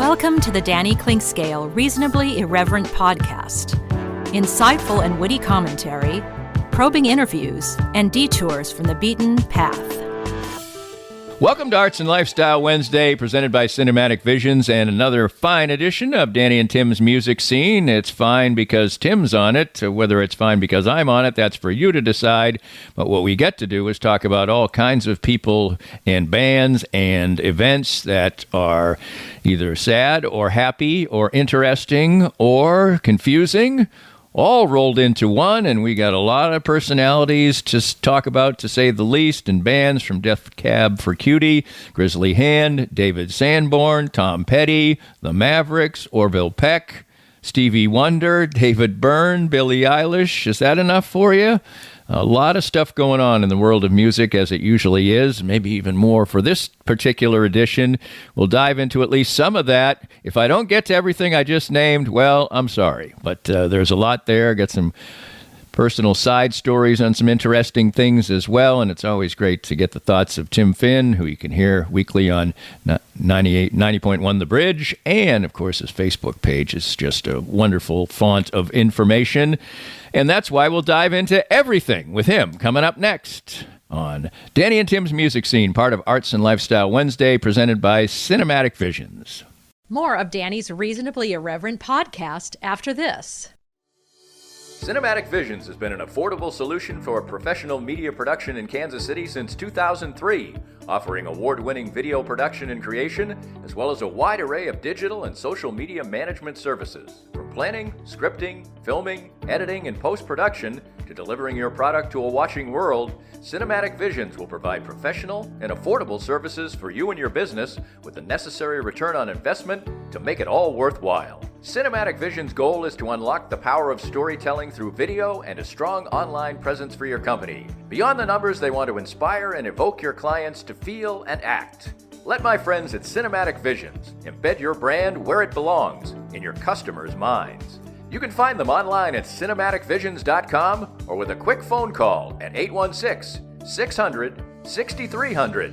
Welcome to the Danny Clinkscale Reasonably Irreverent podcast. Insightful and witty commentary, probing interviews, and detours from the beaten path. Welcome to Arts and Lifestyle Wednesday, presented by Cinematic Visions, and another fine edition of Danny and Tim's Music Scene. It's fine because Tim's on it. Whether it's fine because I'm on it, that's for you to decide. But what we get to do is talk about all kinds of people and bands and events that are either sad or happy or interesting or confusing, all rolled into one, and we got a lot of personalities to talk about, to say the least, and bands from Death Cab for Cutie, Grizzly Hand, David Sanborn, Tom Petty, The Mavericks, Orville Peck, Stevie Wonder, David Byrne, Billie Eilish. Is that enough for you? A lot of stuff going on in the world of music, as it usually is, maybe even more for this particular edition. We'll dive into at least some of that. If I don't get to everything I just named, well, I'm sorry. But there's a lot there. Got some personal side stories on some interesting things as well, and it's always great to get the thoughts of Tim Finn, who you can hear weekly on 90.1 The Bridge, and of course his Facebook page is just a wonderful font of information, and that's why we'll dive into everything with him coming up next on Danny and Tim's Music Scene, part of Arts and Lifestyle Wednesday, presented by Cinematic Visions. More of Danny's Reasonably Irreverent podcast after this. Cinematic Visions has been an affordable solution for professional media production in Kansas City since 2003, offering award-winning video production and creation, as well as a wide array of digital and social media management services. From planning, scripting, filming, editing, and post-production, to delivering your product to a watching world, Cinematic Visions will provide professional and affordable services for you and your business with the necessary return on investment to make it all worthwhile. Cinematic Visions' goal is to unlock the power of storytelling through video and a strong online presence for your company. Beyond the numbers, they want to inspire and evoke your clients to feel and act. Let my friends at Cinematic Visions embed your brand where it belongs, in your customers' minds. You can find them online at cinematicvisions.com or with a quick phone call at 816-600-6300.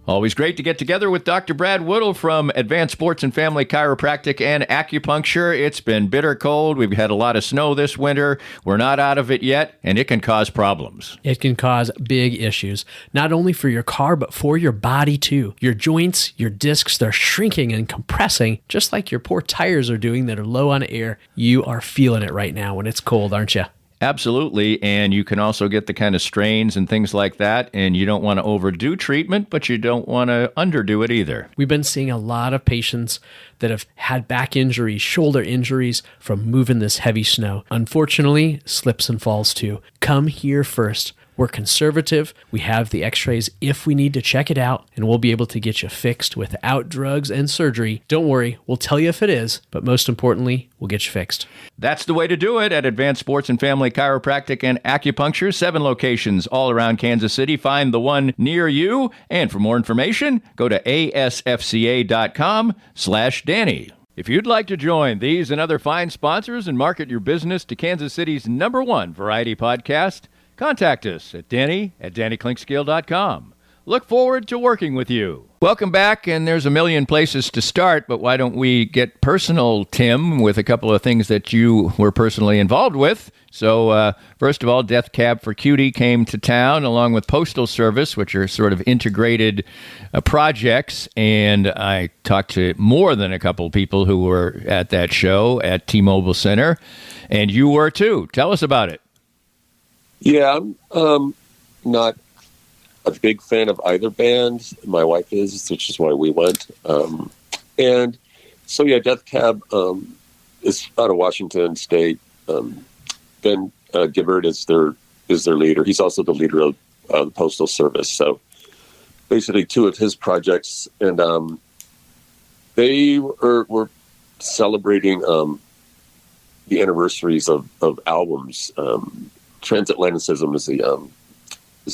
Always great to get together with Dr. Brad Woodle from Advanced Sports and Family Chiropractic and Acupuncture. It's been bitter cold. We've had a lot of snow this winter. We're not out of it yet, and it can cause problems. It can cause big issues, not only for your car, but for your body too. Your joints, your discs, they're shrinking and compressing, just like your poor tires are doing that are low on air. You are feeling it right now when it's cold, aren't you? Absolutely, and you can also get the kind of strains and things like that, and you don't want to overdo treatment, but you don't want to underdo it either. We've been seeing a lot of patients that have had back injuries, shoulder injuries from moving this heavy snow. Unfortunately, slips and falls too. Come here first. We're conservative. We have the x-rays if we need to check it out, and we'll be able to get you fixed without drugs and surgery. Don't worry, we'll tell you if it is, but most importantly, we'll get you fixed. That's the way to do it at Advanced Sports and Family Chiropractic and Acupuncture. 7 locations all around Kansas City. Find the one near you. And for more information, go to asfca.com/Danny. If you'd like to join these and other fine sponsors and market your business to Kansas City's #1 variety podcast, contact us at danny@dannyclinkscale.com. Look forward to working with you. Welcome back, and there's a million places to start, but why don't we get personal, Tim, with a couple of things that you were personally involved with. So, first of all, Death Cab for Cutie came to town, along with Postal Service, which are sort of integrated projects, and I talked to more than a couple people who were at that show at T-Mobile Center, and you were too. Tell us about it. Yeah, I'm not a big fan of either band. My wife is, which is why we went. And so, yeah, Death Cab is out of Washington State. Ben Gibbard is their leader. He's also the leader of the Postal Service. So basically 2 of his projects. And they were celebrating the anniversaries of albums. Transatlanticism is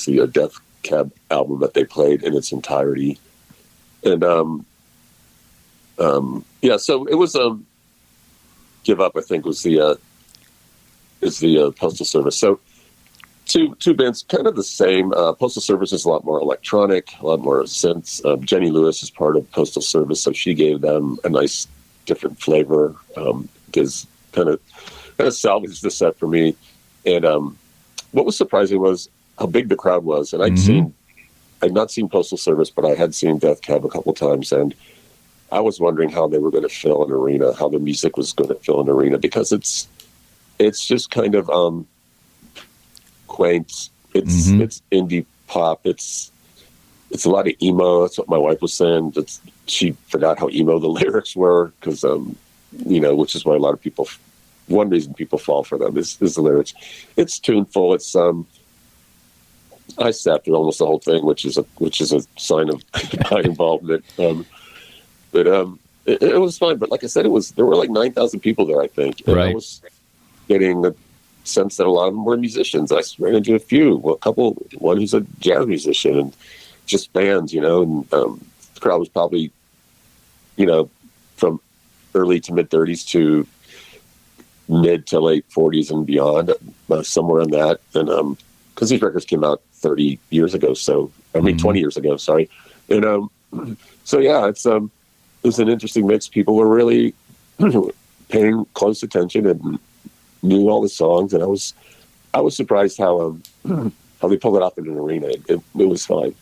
the Death Cab album that they played in its entirety, and yeah. So it was Give Up, I think, was the Postal Service. So Two bands, kind of the same. Postal Service is a lot more electronic, a lot more synths. Jenny Lewis is part of Postal Service, so she gave them a nice, different flavor. Because kind of salvaged the set for me. And what was surprising was how big the crowd was. And I'd not seen Postal Service, but I had seen Death Cab a couple times, and I was wondering how they were going to fill an arena, how the music was going to fill an arena, because it's just kind of quaint. It's indie pop. It's a lot of emo. That's what my wife was saying. She forgot how emo the lyrics were, because which is why a lot of people. One reason people fall for them is the lyrics. It's tuneful. It's I sat through almost the whole thing, which is a sign of high involvement. But it was fun. But like I said, there were like 9,000 people there, I think. And right. I was getting the sense that a lot of them were musicians. I ran into a few, one who's a jazz musician, and just fans, and the crowd was probably, from early to mid 30s to mid to late 40s and beyond, somewhere in that. And because these records came out 30 years ago, 20 years ago, sorry. And so yeah, it was an interesting mix. People were really paying close attention and knew all the songs, and I was surprised how they pulled it off in an arena. It was fine.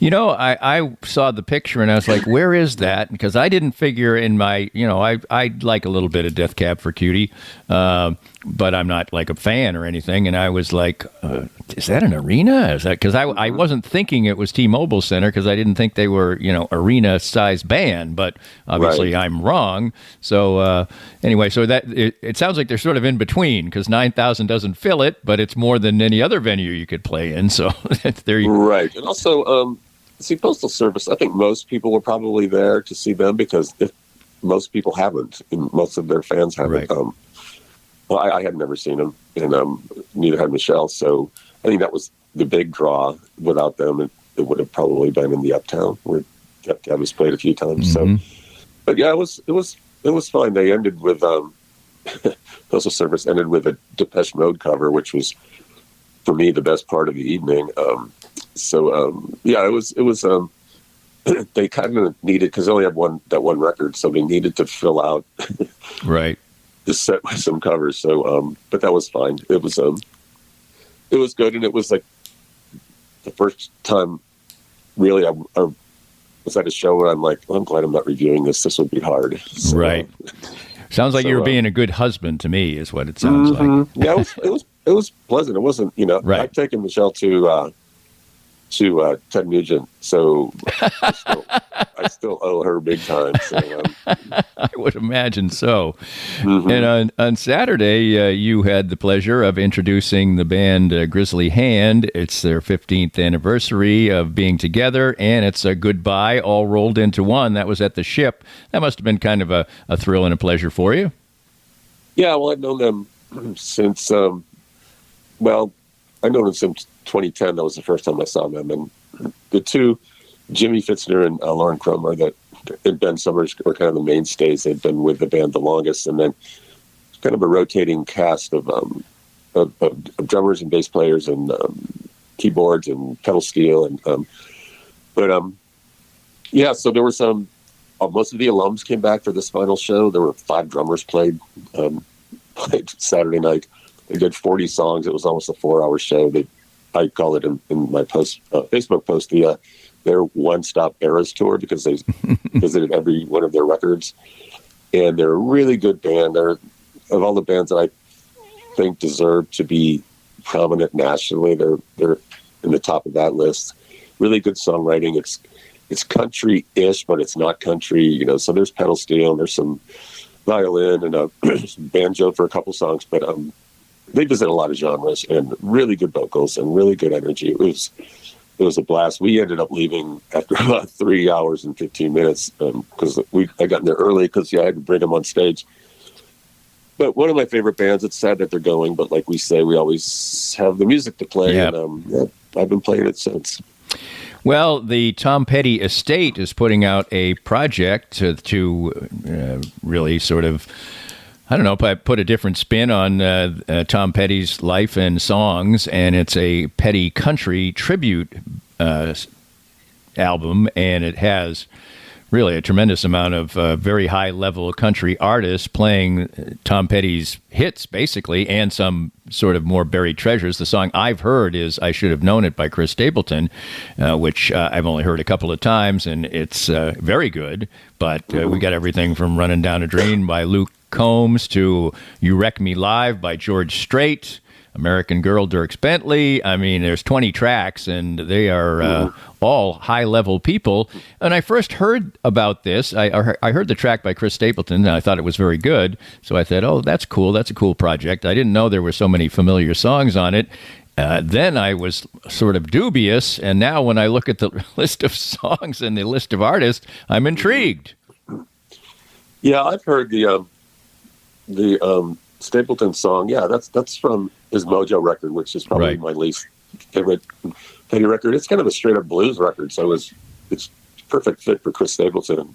I saw the picture and I was like, where is that? Because I didn't figure in my, I like a little bit of Death Cab for Cutie, but I'm not like a fan or anything. And I was like, is that an arena? Is that because I wasn't thinking it was T-Mobile Center, because I didn't think they were, arena-sized band. But obviously I'm wrong. So anyway, so that it sounds like they're sort of in between, because 9,000 doesn't fill it, but it's more than any other venue you could play in. So there you go. Right. And also, Postal Service, I think most people were probably there to see them, because if most people haven't, and most of their fans haven't. Right. Well, I had never seen them, and neither had Michelle. So I think that was the big draw. Without them, it would have probably been in the Uptown, where Death Cab has played a few times. So, but yeah, it was fine. They ended with Postal Service ended with a Depeche Mode cover, which was, for me, the best part of the evening. Yeah, it was. They kind of needed, because they only had that one record, so they needed to fill out right the set with some covers. So, but that was fine. It was good, and it was like the first time, really, I was at a show where I'm like, I'm glad I'm not reviewing this. This would be hard. So, right. Sounds like you were being a good husband to me, is what it sounds like. Yeah, it was pleasant. It wasn't, right. I've taken Michelle to Ted Nugent, so I still owe her big time. So, I would imagine so. And on Saturday, you had the pleasure of introducing the band Grizzly Hand. It's their 15th anniversary of being together, and it's a goodbye all rolled into one. That was at the Ship. That must have been kind of a thrill and a pleasure for you. Yeah, well, I've known them since, I know them since 2010. That was the first time I saw them. And the two, Jimmy Fitzner and Lauren Cromer, and Ben Summers, were kind of the mainstays. They'd been with the band the longest. And then kind of a rotating cast of drummers and bass players and keyboards and pedal steel. And so there were some. Most of the alums came back for this final show. There were 5 drummers played Saturday night. They did 40 songs. It was almost a 4-hour show. I call it in my Facebook post their one-stop Eras tour, because they visited every one of their records, and they're a really good band. They're, of all the bands that I think deserve to be prominent nationally, they're in the top of that list. Really good songwriting. It's country-ish, but it's not country. So there's pedal steel, and there's some violin and some banjo for a couple songs, but they visit a lot of genres, and really good vocals and really good energy. It was a blast. We ended up leaving after about 3 hours and 15 minutes because I got in there early because I had to bring them on stage. But one of my favorite bands. It's sad that they're going, but like we say, we always have the music to play. Yep. And I've been playing it since. Well, the Tom Petty Estate is putting out a project to really sort of I don't know if I put a different spin on Tom Petty's life and songs, and it's a Petty country tribute album, and it has really a tremendous amount of very high-level country artists playing Tom Petty's hits, basically, and some sort of more buried treasures. The song I've heard is I Should Have Known It by Chris Stapleton, which I've only heard a couple of times, and it's very good. But we got everything from Running Down a Dream by Luke Combs to You Wreck Me Live by George Strait, American Girl, Dierks Bentley. I mean, there's 20 tracks, and they are all high-level people. And I first heard about this. I heard the track by Chris Stapleton, and I thought it was very good. So I thought, oh, that's cool. That's a cool project. I didn't know there were so many familiar songs on it. Then I was sort of dubious, and now when I look at the list of songs and the list of artists, I'm intrigued. Yeah, I've heard the Stapleton song. Yeah, that's from his Mojo record, which is probably my least favorite Petty record. It's kind of a straight up blues record, so it's perfect fit for Chris Stapleton.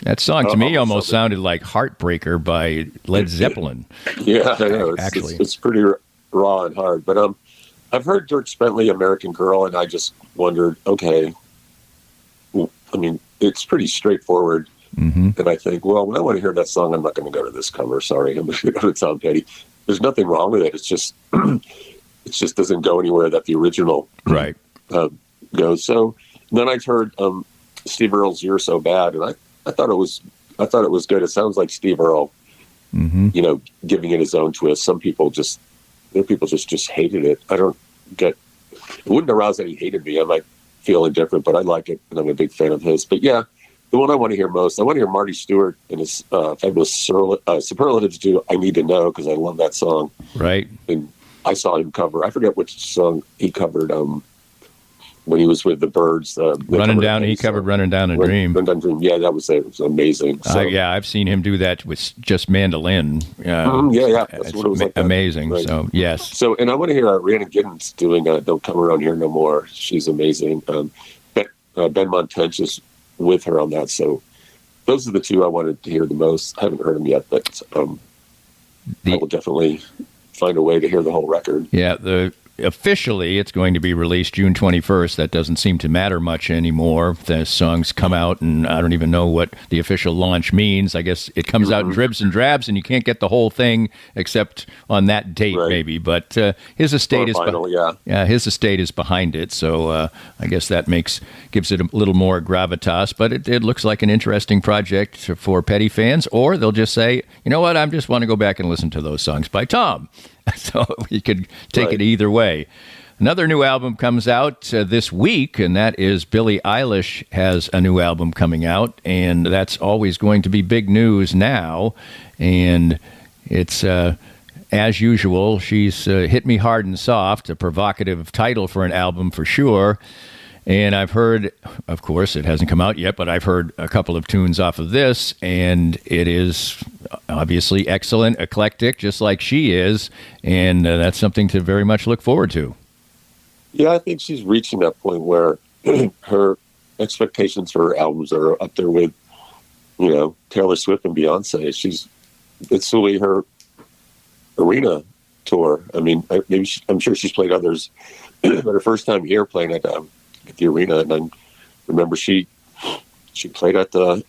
That song to me almost sounded like Heartbreaker by Led Zeppelin. Yeah, I know. It's pretty raw and hard. But I've heard Dierks Bentley, American Girl, and I just wondered, okay, I mean, it's pretty straightforward. Mm-hmm. And I think, well, when I want to hear that song, I'm not going to go to this cover. Sorry, I'm going to go to Tom Petty. There's nothing wrong with it. It's just, it just doesn't go anywhere that the original goes. So then I heard Steve Earle's "You're So Bad," and I thought it was good. It sounds like Steve Earle, giving it his own twist. Some people just hated it. I don't get. It wouldn't arouse any hate in me. I might feel indifferent, but I like it, and I'm a big fan of his. But yeah. The one I want to hear most, I want to hear Marty Stewart and his fabulous superlatives do "I Need to Know" because I love that song. Right. And I saw him cover, I forget which song he covered when he was with the Byrds. He covered Running Down a Dream. Yeah, that was it. It was amazing. So, I've seen him do that with just mandolin. That's what it was like. Amazing. Right. So, yes. So, and I want to hear Rhiannon Giddens doing "Don't Come Around Here No More." She's amazing. Ben Montench is with her on that. So those are the two I wanted to hear the most. I haven't heard them yet, but I will definitely find a way to hear the whole record. Yeah, officially it's going to be released June 21st. That doesn't seem to matter much anymore. The songs come out, and I don't even know what the official launch means. I guess it comes out in dribs and drabs, and you can't get the whole thing except on that date, maybe. But his estate his estate is behind it, so I guess that gives it a little more gravitas. But it looks like an interesting project for Petty fans, or they'll just say, you know what, I just want to go back and listen to those songs by Tom. So you could take it either way. Another new album comes out this week, and that is Billie Eilish has a new album coming out, and that's always going to be big news now. And it's, as usual, she's hit me hard and soft, a provocative title for an album for sure. And I've heard, of course, it hasn't come out yet, but I've heard a couple of tunes off of this, and it is obviously excellent, eclectic, just like she is, and that's something to very much look forward to. Yeah, I think she's reaching that point where her expectations for her albums are up there with, Taylor Swift and Beyonce. It's really her arena tour. I mean, I'm sure she's played others, but her first time here playing at the arena, and I remember she played at the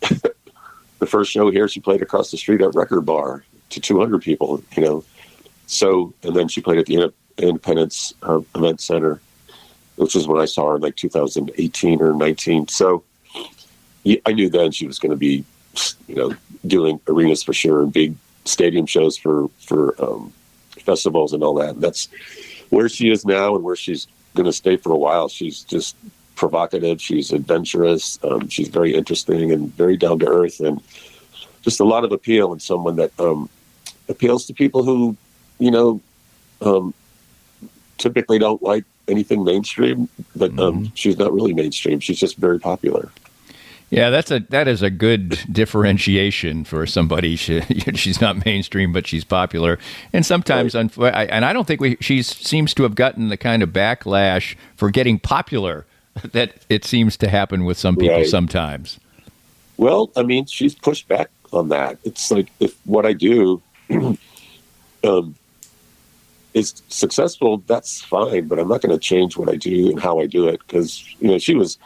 first show here. She played across the street at Record Bar to 200 people, So, and then she played at the Independence Event Center, which is when I saw her in like 2018 or 19. So, I knew then she was going to be, doing arenas for sure and big stadium shows for festivals and all that. And that's where she is now and where she's going to stay for a while. She's just provocative. She's adventurous. She's very interesting and very down to earth, and just a lot of appeal, and someone that appeals to people who, typically don't like anything mainstream, but she's not really mainstream. She's just very popular. Yeah, that is a good differentiation for somebody. She's not mainstream, but she's popular. And sometimes, and I don't think she seems to have gotten the kind of backlash for getting popular that it seems to happen with some people sometimes. Well, I mean, she's pushed back on that. It's like, if what I do, is successful, that's fine, but I'm not going to change what I do and how I do it, because, you know, she was